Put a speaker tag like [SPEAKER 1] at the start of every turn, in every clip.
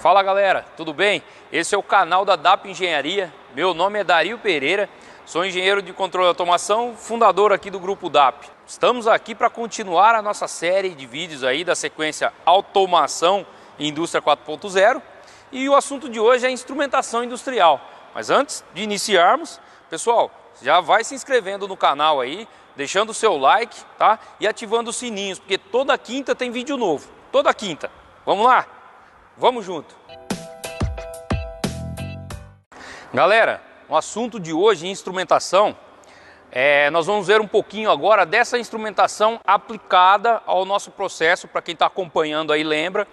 [SPEAKER 1] Fala galera, tudo bem? Esse é o canal da DAP Engenharia. Meu nome é Dario Pereira, sou engenheiro de controle e automação, fundador aqui do grupo DAP. Estamos aqui para continuar a nossa série de vídeos aí da sequência Automação e Indústria 4.0 e o assunto de hoje é instrumentação industrial. Mas antes de iniciarmos, pessoal, já vai se inscrevendo no canal aí, deixando o seu like, tá? E ativando os sininhos, porque toda quinta tem vídeo novo, toda quinta. Vamos lá? Vamos junto! Galera, o assunto de hoje, instrumentação, nós vamos ver um pouquinho agora dessa instrumentação aplicada ao nosso processo. Para quem está acompanhando aí, lembra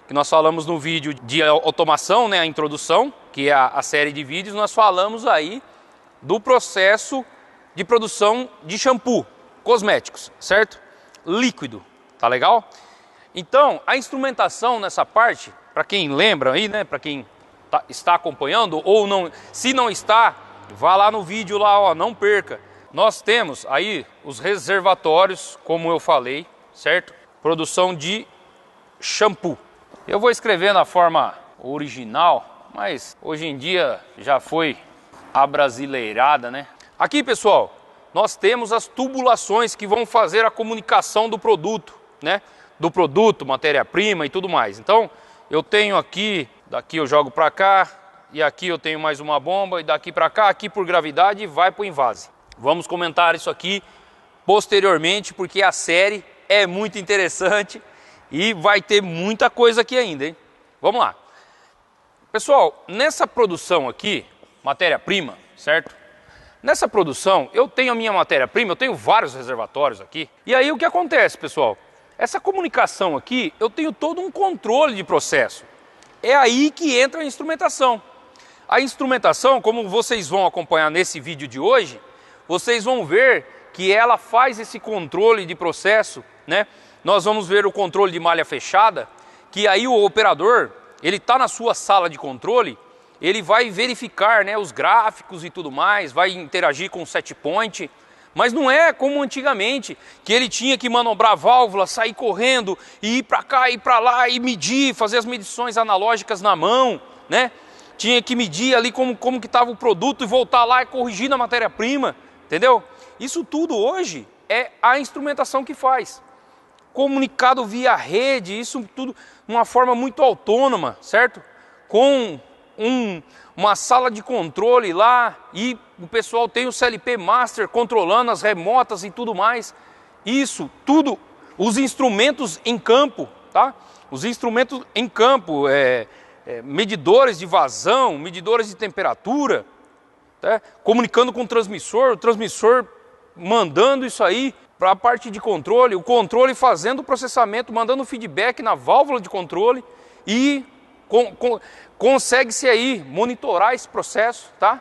[SPEAKER 1] que nós falamos no vídeo de automação, né, a introdução, que é a série de vídeos, nós falamos aí do processo de produção de shampoo, cosméticos, certo? Líquido, tá legal? Então, a instrumentação nessa parte, para quem lembra aí, né, para quem está acompanhando ou não, se não está, vá lá no vídeo lá, ó, não perca. Nós temos aí os reservatórios, como eu falei, certo? Produção de shampoo. Eu vou escrever na forma original, mas hoje em dia já foi abrasileirada, né? Aqui, pessoal, nós temos as tubulações que vão fazer a comunicação do produto, né? Do produto, matéria-prima e tudo mais. Então, eu tenho aqui, daqui eu jogo para cá, e aqui eu tenho mais uma bomba, e daqui para cá, aqui por gravidade, vai para o invase. Vamos comentar isso aqui posteriormente, porque a série é muito interessante e vai ter muita coisa aqui ainda, hein? Vamos lá. Pessoal, nessa produção aqui, matéria-prima, certo? Nessa produção, eu tenho a minha matéria-prima, eu tenho vários reservatórios aqui. E aí o que acontece, pessoal? Essa comunicação aqui, eu tenho todo um controle de processo. É aí que entra a instrumentação. A instrumentação, como vocês vão acompanhar nesse vídeo de hoje, vocês vão ver que ela faz esse controle de processo, né? Nós vamos ver o controle de malha fechada, que aí o operador, ele está na sua sala de controle, ele vai verificar, né, os gráficos e tudo mais, vai interagir com o set point. Mas não é como antigamente, que ele tinha que manobrar a válvula, sair correndo, e ir para cá, ir para lá, e medir, fazer as medições analógicas na mão, né? Tinha que medir ali como que estava o produto e voltar lá e corrigir na matéria-prima, entendeu? Isso tudo hoje é a instrumentação que faz. Comunicado via rede, isso tudo de uma forma muito autônoma, certo? Com uma sala de controle lá, e o pessoal tem o CLP Master controlando as remotas e tudo mais. Isso tudo, os instrumentos em campo, tá? Os instrumentos em campo, medidores de vazão, medidores de temperatura, tá? Comunicando com o transmissor mandando isso aí para a parte de controle, o controle fazendo o processamento, mandando feedback na válvula de controle e consegue-se aí monitorar esse processo, tá?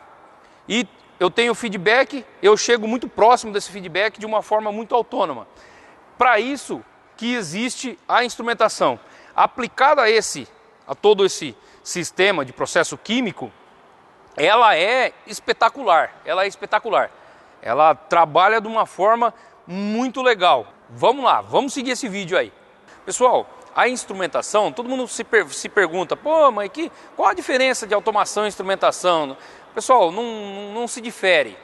[SPEAKER 1] E eu tenho feedback, eu chego muito próximo desse feedback de uma forma muito autônoma. Para isso que existe a instrumentação. Aplicada a todo esse sistema de processo químico, ela é espetacular, Ela trabalha de uma forma muito legal. Vamos lá, vamos seguir esse vídeo aí. Pessoal, a instrumentação, todo mundo se pergunta, pô, mas qual a diferença de automação e instrumentação? Pessoal, não se difere.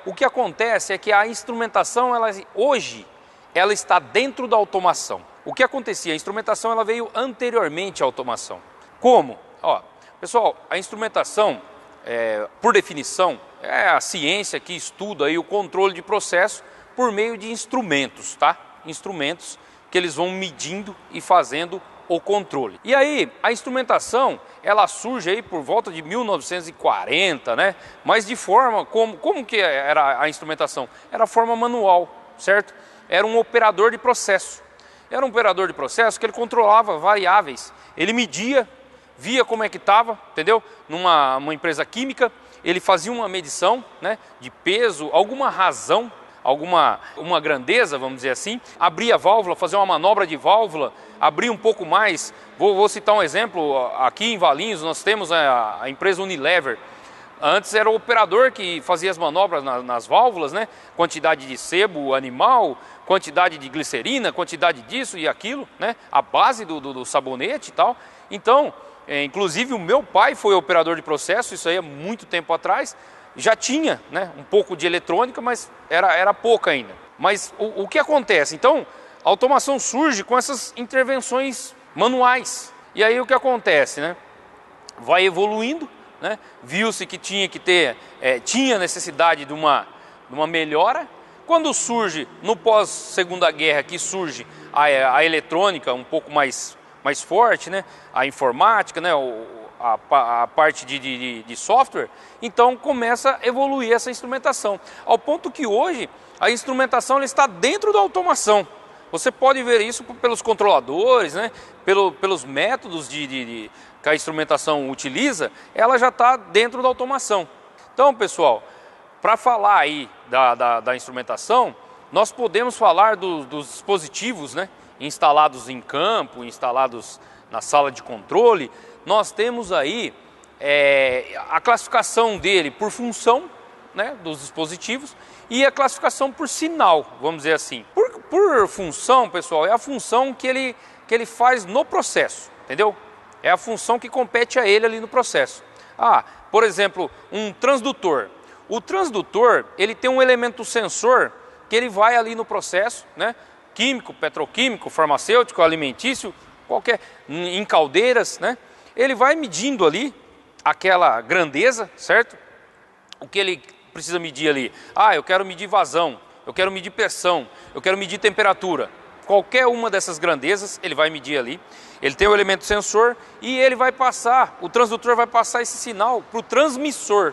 [SPEAKER 1] O que acontece é que a instrumentação, hoje, ela está dentro da automação. O que acontecia? A instrumentação ela veio anteriormente à automação. Como? Ó, pessoal, a instrumentação, por definição, é a ciência que estuda aí o controle de processo por meio de instrumentos, tá? Instrumentos que eles vão medindo e fazendo o controle. E aí, a instrumentação, ela surge aí por volta de 1940, né? Mas de forma, como que era a instrumentação? Era a forma manual, certo? Era um operador de processo. Era um operador de processo que ele controlava variáveis. Ele media, via como é que estava, entendeu? Numa empresa química, ele fazia uma medição, né, de peso, alguma razão, uma grandeza, vamos dizer assim, abria a válvula, fazia uma manobra de válvula, abria um pouco mais. Vou citar um exemplo, aqui em Valinhos nós temos a empresa Unilever. Antes era o operador que fazia as manobras nas válvulas, né? Quantidade de sebo animal, quantidade de glicerina, quantidade disso e aquilo, né? A base do sabonete e tal. Então, Inclusive o meu pai foi operador de processo, isso aí há muito tempo atrás, já tinha, né, um pouco de eletrônica, mas era pouca ainda. Mas o que acontece? Então, a automação surge com essas intervenções manuais. E aí o que acontece, né? Vai evoluindo, né? Viu-se que tinha necessidade de uma melhora. Quando surge, no pós-segunda guerra, que surge a eletrônica um pouco mais forte, né? A informática, né? A parte de software, então começa a evoluir essa instrumentação, ao ponto que hoje a instrumentação ela está dentro da automação. Você pode ver isso pelos controladores, né? Pelos métodos que a instrumentação utiliza, ela já está dentro da automação. Então, pessoal, para falar aí da instrumentação, nós podemos falar dos dispositivos, né? Instalados em campo, instalados na sala de controle. Nós temos aí a classificação dele por função, né, dos dispositivos, e a classificação por sinal, vamos dizer assim. Por função, pessoal, é a função que ele faz no processo, entendeu? É a função que compete a ele ali no processo. Por exemplo, um transdutor. O transdutor, ele tem um elemento sensor que ele vai ali no processo, né, químico, petroquímico, farmacêutico, alimentício, qualquer, em caldeiras, né? Ele vai medindo ali aquela grandeza, certo? O que ele precisa medir ali? Eu quero medir vazão, eu quero medir pressão, eu quero medir temperatura. Qualquer uma dessas grandezas ele vai medir ali. Ele tem o elemento sensor e ele vai passar, o transdutor vai passar esse sinal para o transmissor,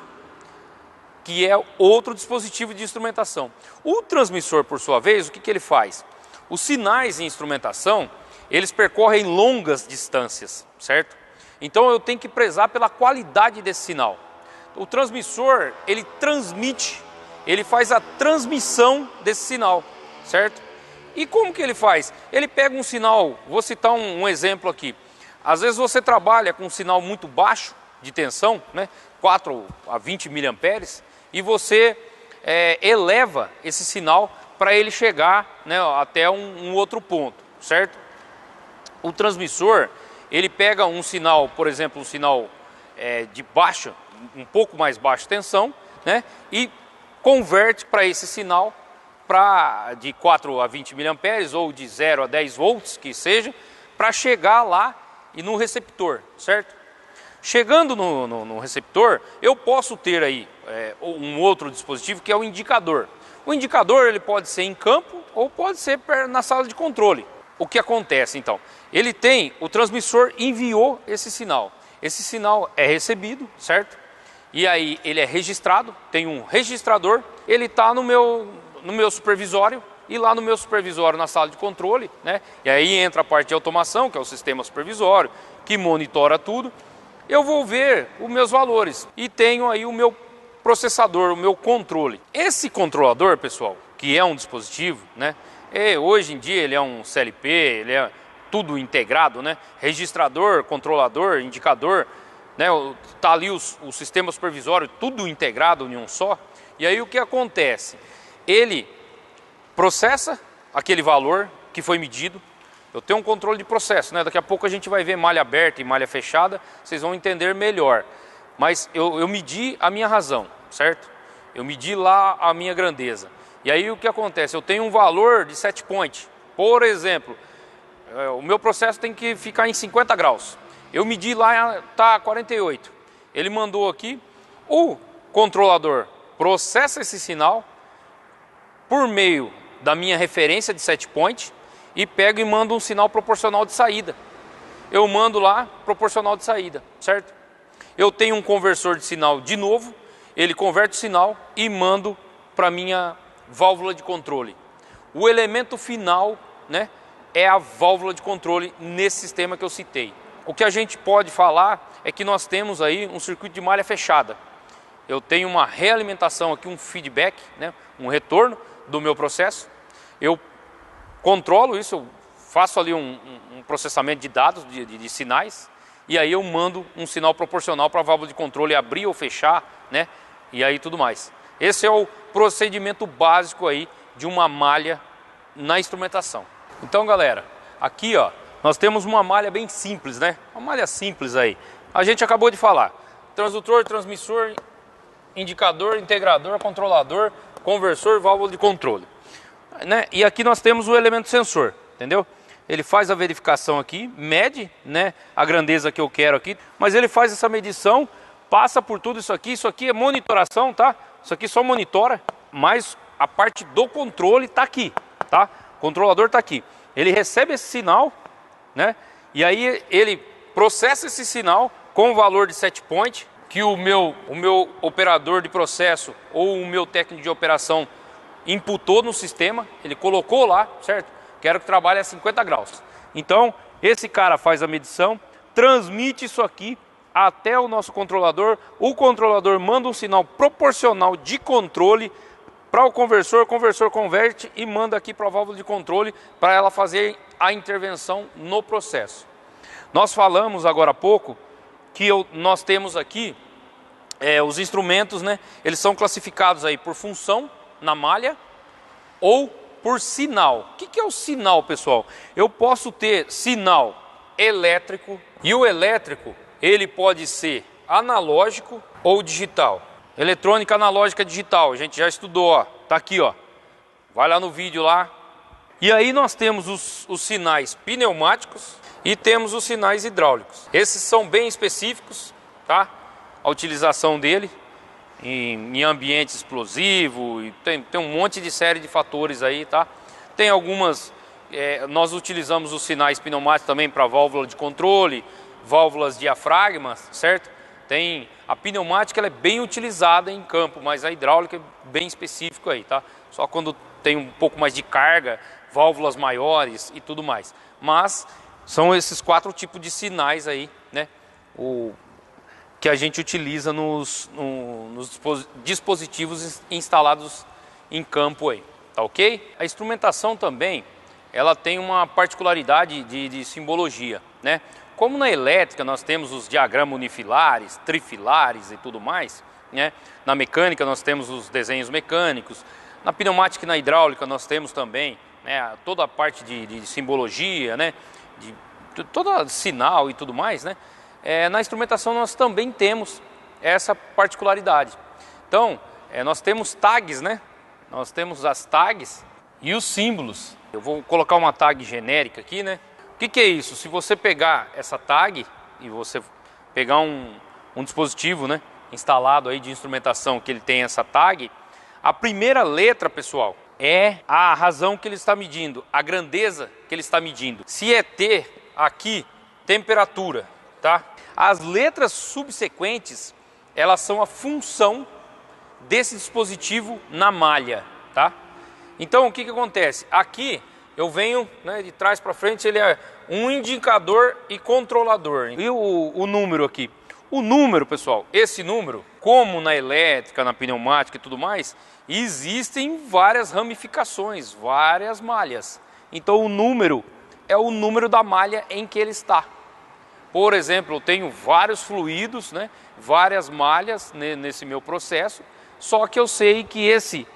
[SPEAKER 1] que é outro dispositivo de instrumentação. O transmissor, por sua vez, o que ele faz? Os sinais em instrumentação, eles percorrem longas distâncias, certo? Então eu tenho que prezar pela qualidade desse sinal. O transmissor, ele transmite, ele faz a transmissão desse sinal, certo? E como que ele faz? Ele pega um sinal, vou citar um exemplo aqui. Às vezes você trabalha com um sinal muito baixo de tensão, né? 4 a 20 miliamperes, e você eleva esse sinal para ele chegar, né, até um outro ponto, certo? O transmissor, ele pega um sinal, por exemplo, um sinal de baixa, um pouco mais baixa tensão, né, e converte para esse sinal de 4 a 20 miliamperes ou de 0 a 10 volts, que seja, para chegar lá e no receptor, certo? Chegando no receptor, eu posso ter aí um outro dispositivo que é o indicador. O indicador ele pode ser em campo ou pode ser na sala de controle. O que acontece então? O transmissor enviou esse sinal é recebido, certo? E aí ele é registrado, tem um registrador, ele está no meu supervisório, e lá no meu supervisório na sala de controle, né? E aí entra a parte de automação, que é o sistema supervisório, que monitora tudo. Eu vou ver os meus valores e tenho aí o meu processador, o meu controle. Esse controlador, pessoal, que é um dispositivo, né? Hoje em dia ele é um CLP, ele é tudo integrado, né? Registrador, controlador, indicador, né? Tá ali o sistema supervisório, tudo integrado em um só. E aí o que acontece? Ele processa aquele valor que foi medido. Eu tenho um controle de processo, né? Daqui a pouco a gente vai ver malha aberta e malha fechada, vocês vão entender melhor. Mas eu medi a minha razão, certo? Eu medi lá a minha grandeza. E aí o que acontece? Eu tenho um valor de set point. Por exemplo, o meu processo tem que ficar em 50 graus. Eu medi lá, está 48. Ele mandou aqui, o controlador processa esse sinal por meio da minha referência de set point e pega e manda um sinal proporcional de saída. Eu mando lá proporcional de saída, certo? Eu tenho um conversor de sinal de novo, ele converte o sinal e mando para minha válvula de controle. O elemento final, né, é a válvula de controle nesse sistema que eu citei. O que a gente pode falar é que nós temos aí um circuito de malha fechada. Eu tenho uma realimentação aqui, um feedback, né, um retorno do meu processo. Eu controlo isso, eu faço ali um processamento de dados, de sinais, e aí eu mando um sinal proporcional para a válvula de controle abrir ou fechar, né, e aí tudo mais. Esse é o procedimento básico aí de uma malha na instrumentação. Então, galera, aqui ó, nós temos uma malha bem simples, né? Uma malha simples aí. A gente acabou de falar. Transdutor, transmissor, indicador, integrador, controlador, conversor, válvula de controle, né? E aqui nós temos o elemento sensor, entendeu? Ele faz a verificação aqui, mede, né, a grandeza que eu quero aqui, mas ele faz essa medição, passa por tudo isso aqui é monitoração, tá? Isso aqui só monitora, mas a parte do controle tá aqui, tá? O controlador tá aqui. Ele recebe esse sinal, né? E aí ele processa esse sinal com o valor de set point, que o meu operador de processo ou o meu técnico de operação imputou no sistema, ele colocou lá, certo? Quero que trabalhe a 50 graus. Então, esse cara faz a medição, transmite isso aqui até o nosso controlador. O controlador manda um sinal proporcional de controle para o conversor converte e manda aqui para a válvula de controle para ela fazer a intervenção no processo. Nós falamos agora há pouco que nós temos aqui os instrumentos, né? Eles são classificados aí por função na malha ou por sinal. O que é o sinal, pessoal? Eu posso ter sinal elétrico e o elétrico ele pode ser analógico ou digital. Eletrônica analógica digital, a gente já estudou, ó, tá aqui, ó. Vai lá no vídeo lá. E aí nós temos os sinais pneumáticos e temos os sinais hidráulicos. Esses são bem específicos, tá? A utilização dele em ambiente explosivo, e tem um monte de série de fatores aí, tá? Tem algumas, nós utilizamos os sinais pneumáticos também para válvula de controle, válvulas diafragmas, certo? A pneumática ela é bem utilizada em campo, mas a hidráulica é bem específico aí, tá? Só quando tem um pouco mais de carga, válvulas maiores e tudo mais. Mas são esses 4 tipos de sinais aí, né? Que a gente utiliza nos dispositivos instalados em campo aí, tá ok? A instrumentação também, ela tem uma particularidade de simbologia, né? Como na elétrica nós temos os diagramas unifilares, trifilares e tudo mais, né? Na mecânica nós temos os desenhos mecânicos, na pneumática e na hidráulica nós temos também, né, toda a parte de simbologia, né? Todo sinal e tudo mais, né? Na instrumentação nós também temos essa particularidade. Então, nós temos tags, né? Nós temos as tags e os símbolos. Eu vou colocar uma tag genérica aqui, né? O que é isso? Se você pegar essa tag e você pegar um dispositivo, né, instalado aí de instrumentação que ele tem essa tag, a primeira letra, pessoal, é a razão que ele está medindo, a grandeza que ele está medindo. Se é T, aqui, temperatura, tá? As letras subsequentes, elas são a função desse dispositivo na malha, tá? Então, o que acontece? Aqui, eu venho, né, de trás para frente, ele é um indicador e controlador. E o número aqui? O número, pessoal, esse número, como na elétrica, na pneumática e tudo mais, existem várias ramificações, várias malhas. Então, o número é o número da malha em que ele está. Por exemplo, eu tenho vários fluidos, né, várias malhas nesse meu processo, só que eu sei que esse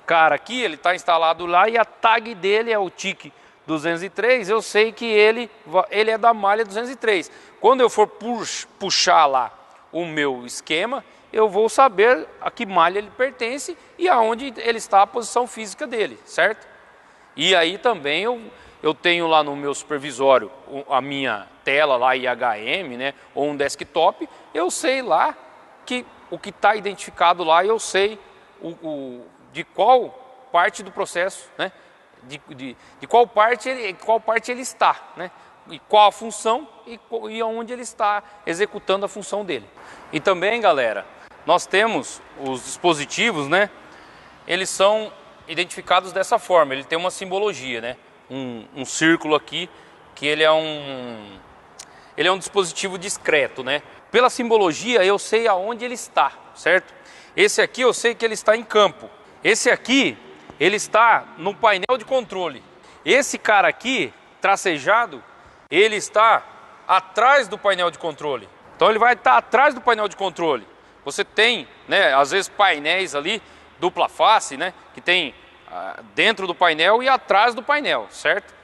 [SPEAKER 1] cara aqui, ele está instalado lá e a tag dele é o TIC 203, eu sei que ele é da malha 203. Quando eu for puxar lá o meu esquema, eu vou saber a que malha ele pertence e aonde ele está a posição física dele, certo? E aí também eu tenho lá no meu supervisório a minha tela lá IHM, né, ou um desktop, eu sei lá que o que está identificado lá, eu sei de qual parte do processo, né, de qual parte ele está, né, e qual a função e onde ele está executando a função dele. E também, galera, nós temos os dispositivos, né, eles são identificados dessa forma, ele tem uma simbologia, né, um círculo aqui, que ele é um dispositivo discreto, né. Pela simbologia eu sei aonde ele está, certo? Esse aqui eu sei que ele está em campo. Esse aqui, ele está no painel de controle. Esse cara aqui, tracejado, ele está atrás do painel de controle. Então ele vai estar atrás do painel de controle. Você tem, né, às vezes painéis ali, dupla face, né, que tem dentro do painel e atrás do painel, certo?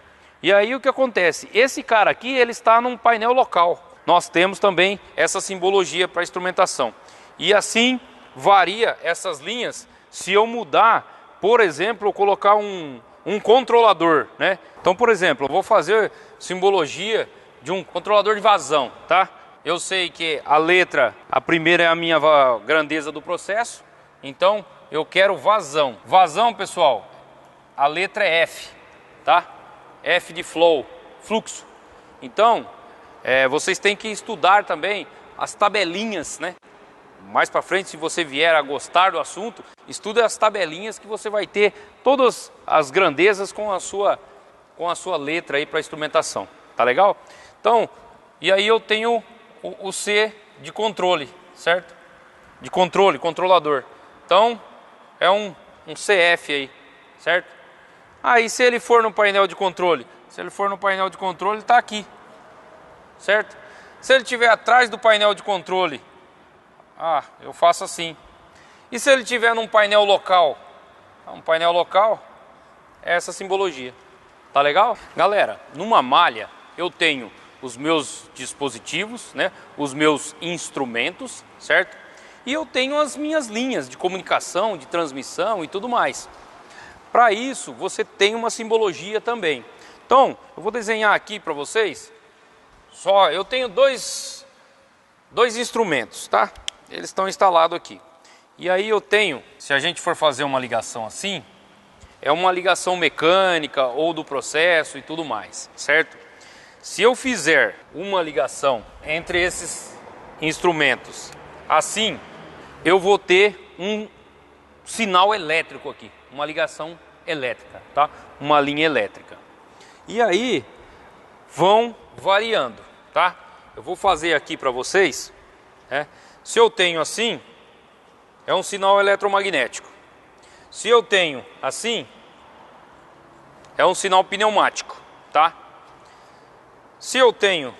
[SPEAKER 1] E aí o que acontece? Esse cara aqui, ele está num painel local. Nós temos também essa simbologia para instrumentação. E assim varia essas linhas se eu mudar, por exemplo, eu colocar um controlador, né? Então, por exemplo, eu vou fazer simbologia de um controlador de vazão, tá? Eu sei que a letra, a primeira é a minha grandeza do processo, então eu quero vazão. Vazão, pessoal, a letra é F, tá? F de flow, fluxo. Então, vocês têm que estudar também as tabelinhas, né? Mais para frente, se você vier a gostar do assunto, estude as tabelinhas que você vai ter todas as grandezas com a sua letra aí para instrumentação. Tá legal? Então, e aí eu tenho o C de controle, certo? De controle, controlador. Então, é um CF aí, certo? Aí, se ele for no painel de controle, ele está aqui, certo? Se ele estiver atrás do painel de controle, eu faço assim. E se ele estiver num painel local? Um painel local é essa simbologia. Tá legal? Galera, numa malha eu tenho os meus dispositivos, né? Os meus instrumentos, certo? E eu tenho as minhas linhas de comunicação, de transmissão e tudo mais. Para isso, você tem uma simbologia também. Então, eu vou desenhar aqui para vocês. Eu tenho dois instrumentos, tá? Eles estão instalados aqui. E aí eu tenho, se a gente for fazer uma ligação assim, é uma ligação mecânica ou do processo e tudo mais, certo? Se eu fizer uma ligação entre esses instrumentos assim, eu vou ter um sinal elétrico aqui, uma ligação elétrica, tá? Uma linha elétrica. E aí vão variando, tá? Eu vou fazer aqui para vocês, né? Se eu tenho assim, é um sinal eletromagnético. Se eu tenho assim, é um sinal pneumático, tá? Se eu tenho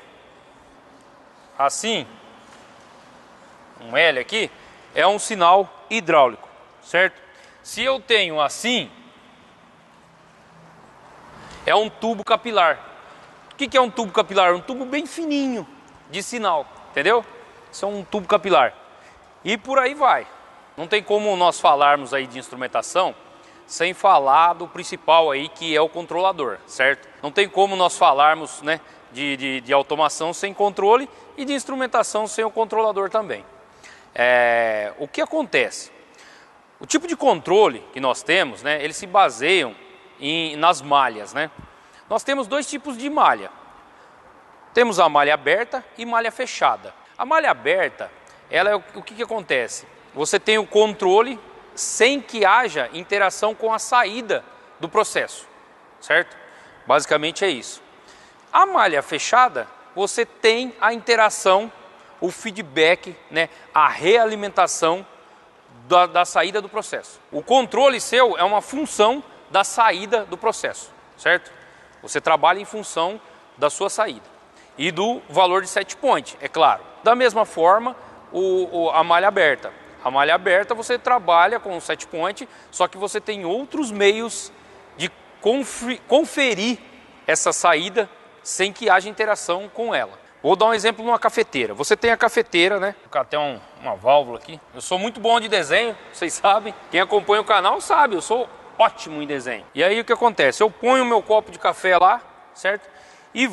[SPEAKER 1] assim, um L aqui, é um sinal hidráulico, certo? Se eu tenho assim, é um tubo capilar. O que é um tubo capilar? Um tubo bem fininho de sinal, entendeu? Isso é um tubo capilar. E por aí vai. Não tem como nós falarmos aí de instrumentação sem falar do principal aí, que é o controlador, certo? Não tem como nós falarmos, né, de automação sem controle e de instrumentação sem o controlador também. O que acontece? O tipo de controle que nós temos, né, eles se baseiam nas malhas, né? Nós temos dois tipos de malha. Temos a malha aberta e malha fechada. A malha aberta, o que acontece? Você tem o controle sem que haja interação com a saída do processo, certo? Basicamente é isso. A malha fechada, você tem a interação, o feedback, né, a realimentação da saída do processo. O controle seu é uma função da saída do processo, certo? Você trabalha em função da sua saída e do valor de set point, é claro. Da mesma forma, a malha aberta. A malha aberta você trabalha com o set point, só que você tem outros meios de conferir essa saída sem que haja interação com ela. Vou dar um exemplo numa cafeteira. Você tem a cafeteira, né? Vou colocar até uma válvula aqui. Eu sou muito bom de desenho, vocês sabem. Quem acompanha o canal sabe, eu sou ótimo em desenho. E aí o que acontece? Eu ponho o meu copo de café lá, certo? E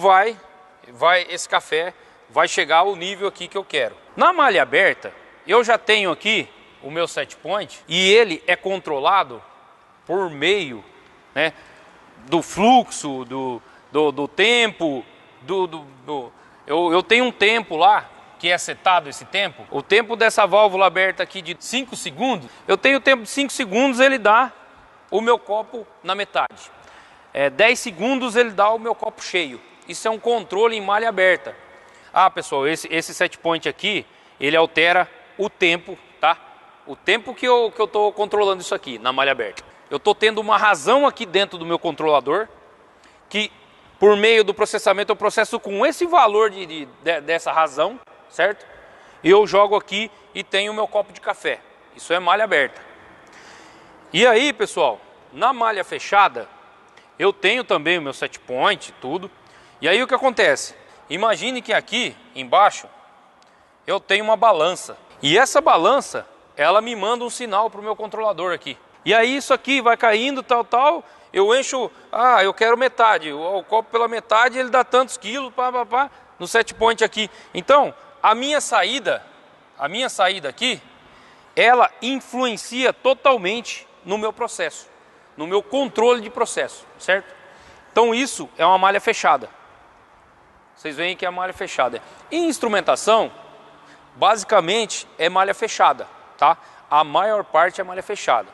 [SPEAKER 1] esse café vai chegar ao nível aqui que eu quero. Na malha aberta, eu já tenho aqui o meu set point e ele é controlado por meio, né, do fluxo, do tempo, eu tenho um tempo lá, que é setado esse tempo. O tempo dessa válvula aberta aqui de 5 segundos, eu tenho o tempo de 5 segundos, ele dá o meu copo na metade. 10 segundos ele dá o meu copo cheio. Isso é um controle em malha aberta. Pessoal, esse set point aqui, ele altera o tempo, tá? O tempo que eu estou controlando isso aqui na malha aberta. Eu estou tendo uma razão aqui dentro do meu controlador, que por meio do processamento eu processo com esse valor dessa razão, certo? E eu jogo aqui e tenho o meu copo de café. Isso é malha aberta. E aí, pessoal, na malha fechada, Eu tenho também o meu set point, tudo. E aí o que acontece? Imagine que aqui embaixo eu tenho uma balança. E essa balança, ela me manda um sinal para o meu controlador aqui. E aí isso aqui vai caindo, tal, eu encho, eu quero metade. O copo pela metade, ele dá tantos quilos, no set point aqui. Então, a minha saída aqui, ela influencia totalmente no meu processo, no meu controle de processo, certo? Então isso é uma malha fechada. Vocês veem que é a malha fechada. Em instrumentação, basicamente é malha fechada, tá? A maior parte é malha fechada.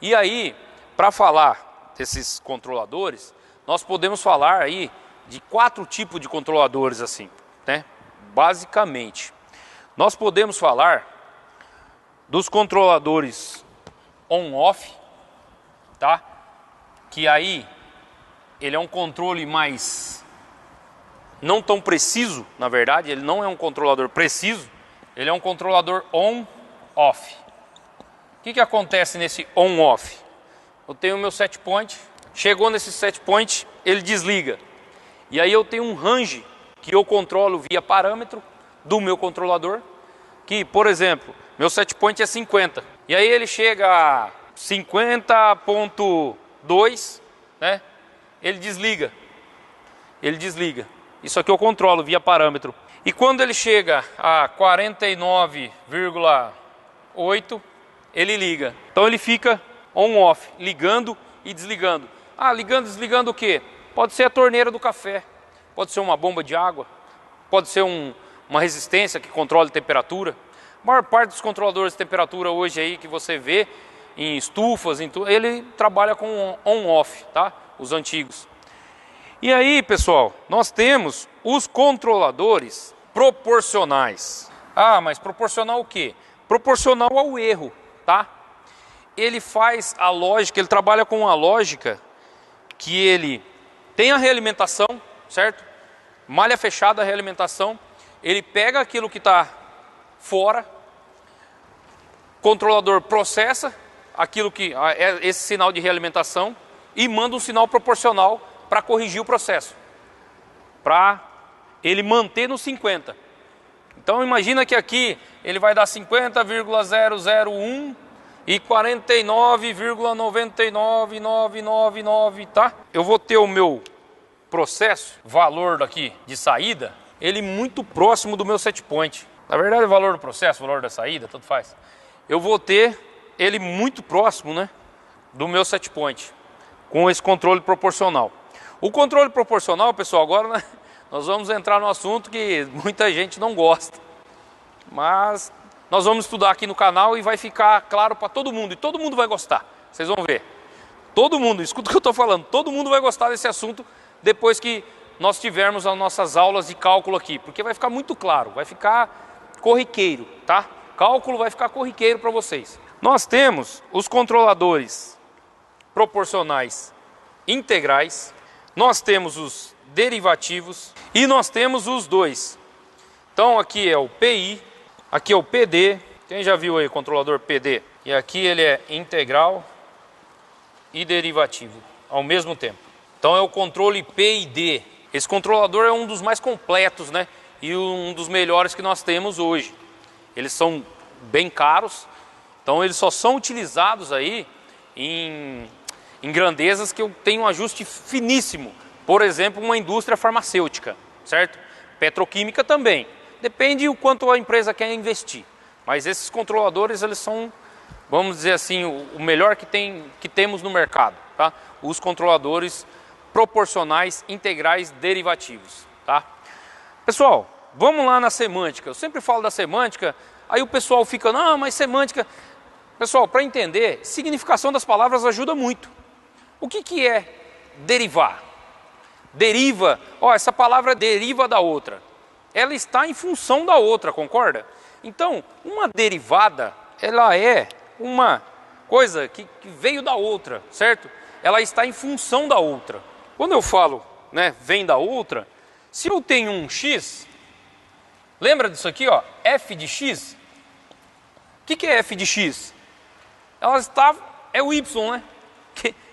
[SPEAKER 1] E aí, para falar desses controladores, nós podemos falar aí de 4 tipos de controladores assim, né? Basicamente, nós podemos falar dos controladores on-off, tá? Que aí ele é um controle mais não tão preciso, na verdade, ele não é um controlador preciso, ele é um controlador on-off. O que acontece nesse on-off? Eu tenho o meu set point, chegou nesse set point, ele desliga. E aí eu tenho um range que eu controlo via parâmetro do meu controlador, que, por exemplo, meu set point é 50. E aí ele chega a 50.2, né? Ele desliga. Isso aqui eu controlo via parâmetro. E quando ele chega a 49,8, ele liga. Então ele fica on-off, ligando e desligando. Ligando e desligando o quê? Pode ser a torneira do café, pode ser uma bomba de água, pode ser uma resistência que controle a temperatura. A maior parte dos controladores de temperatura hoje aí que você vê em estufas, ele trabalha com on-off, tá? Os antigos. E aí, pessoal, nós temos os controladores proporcionais. Mas proporcional o quê? Proporcional ao erro, tá? Ele faz a lógica, ele trabalha com a lógica que ele tem a realimentação, certo? Malha fechada, a realimentação. Ele pega aquilo que está fora, controlador processa aquilo que é esse sinal de realimentação e manda um sinal proporcional para corrigir o processo, para ele manter no 50. Então imagina que aqui ele vai dar 50,001 e 49,99999, tá? Eu vou ter o meu processo, valor daqui de saída, ele muito próximo do meu set point. Na verdade, o valor do processo, o valor da saída, tanto faz. Eu vou ter ele muito próximo, né, do meu set point, com esse controle proporcional. O controle proporcional, pessoal, agora, né, nós vamos entrar no assunto que muita gente não gosta. Mas nós vamos estudar aqui no canal e vai ficar claro para todo mundo. E todo mundo vai gostar, vocês vão ver. Todo mundo, escuta o que eu estou falando, todo mundo vai gostar desse assunto depois que nós tivermos as nossas aulas de cálculo aqui. Porque vai ficar muito claro, vai ficar corriqueiro, tá? Cálculo vai ficar corriqueiro para vocês. Nós temos os controladores proporcionais integrais, nós temos os derivativos e nós temos os dois. Então aqui é o PI, aqui é o PD. Quem já viu aí o controlador PD? E aqui ele é integral e derivativo ao mesmo tempo. Então é o controle P e D. Esse controlador é um dos mais completos, né? E um dos melhores que nós temos hoje. Eles são bem caros, então eles só são utilizados aí em grandezas que eu tenho um ajuste finíssimo. Por exemplo, uma indústria farmacêutica, certo? Petroquímica também. Depende o quanto a empresa quer investir. Mas esses controladores, eles são, vamos dizer assim, o melhor que temos no mercado, tá? Os controladores proporcionais integrais derivativos, tá? Pessoal, vamos lá na semântica. Eu sempre falo da semântica, aí o pessoal fica, não, mas semântica... Pessoal, para entender, significação das palavras ajuda muito. O que é derivar? Deriva, essa palavra deriva da outra. Ela está em função da outra, concorda? Então, uma derivada, ela é uma coisa que veio da outra, certo? Ela está em função da outra. Quando eu falo, né, vem da outra, se eu tenho um x, lembra disso aqui, ó, f de x? O que é f de x? É o y, né?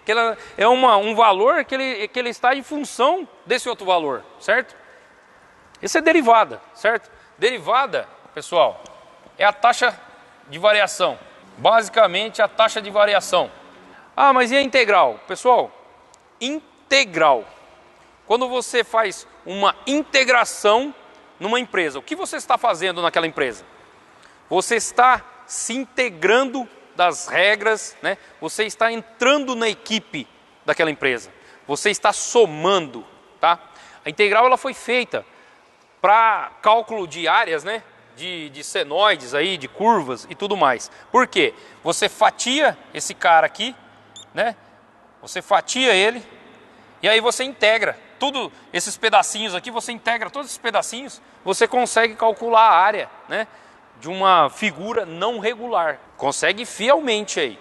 [SPEAKER 1] que ela é um valor que ele está em função desse outro valor, certo? Isso é derivada, certo? Derivada, pessoal, é a taxa de variação. Basicamente, a taxa de variação. Ah, mas e a integral? Pessoal, integral. Quando você faz uma integração numa empresa, o que você está fazendo naquela empresa? Você está se integrando das regras, né? Você está entrando na equipe daquela empresa. Você está somando, tá? A integral ela foi feita para cálculo de áreas, né? De senoides aí, de curvas e tudo mais. Por quê? Você fatia esse cara aqui, né? Você fatia ele e aí você integra tudo esses pedacinhos aqui, você integra todos esses pedacinhos, você consegue calcular a área, né? De uma figura não regular. Consegue fielmente aí.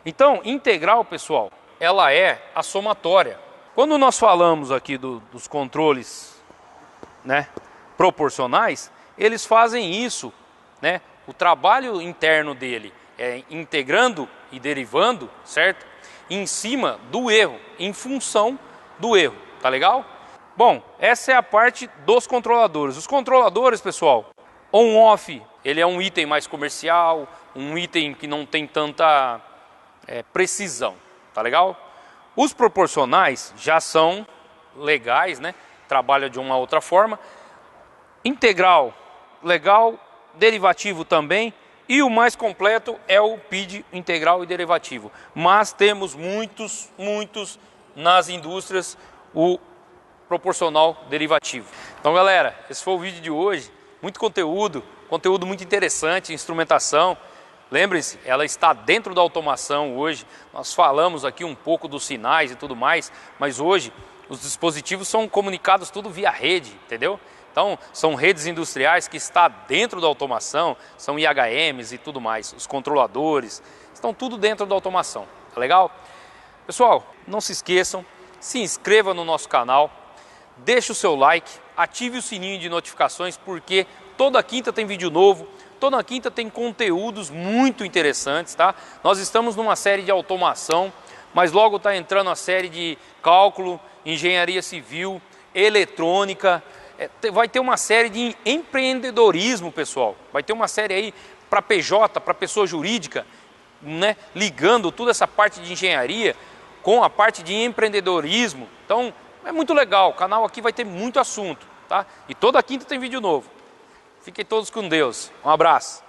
[SPEAKER 1] Então, integral, pessoal, ela é a somatória. Quando nós falamos aqui dos controles, né, proporcionais, eles fazem isso, né? O trabalho interno dele é integrando e derivando, certo? Em cima do erro, em função do erro, tá legal? Bom, essa é a parte dos controladores. Os controladores, pessoal, on-off, ele é um item mais comercial, um item que não tem tanta precisão, tá legal? Os proporcionais já são legais, né? Trabalham de uma outra forma. Integral, legal, derivativo também, e o mais completo é o PID integral e derivativo. Mas temos muitos nas indústrias o proporcional derivativo. Então, galera, esse foi o vídeo de hoje. Muito conteúdo muito interessante, instrumentação. Lembre-se, ela está dentro da automação hoje. Nós falamos aqui um pouco dos sinais e tudo mais, mas hoje os dispositivos são comunicados tudo via rede, entendeu? Então, são redes industriais que estão dentro da automação, são IHMs e tudo mais. Os controladores, estão tudo dentro da automação, tá legal? Pessoal, não se esqueçam, se inscreva no nosso canal, deixe o seu like, ative o sininho de notificações, porque toda quinta tem vídeo novo, toda quinta tem conteúdos muito interessantes, tá? Nós estamos numa série de automação, mas logo está entrando a série de cálculo, engenharia civil, eletrônica. Vai ter uma série de empreendedorismo, pessoal. Vai ter uma série aí para PJ, para pessoa jurídica, né? Ligando toda essa parte de engenharia com a parte de empreendedorismo. Então, é muito legal. O canal aqui vai ter muito assunto, tá? E toda quinta tem vídeo novo. Fiquem todos com Deus. Um abraço.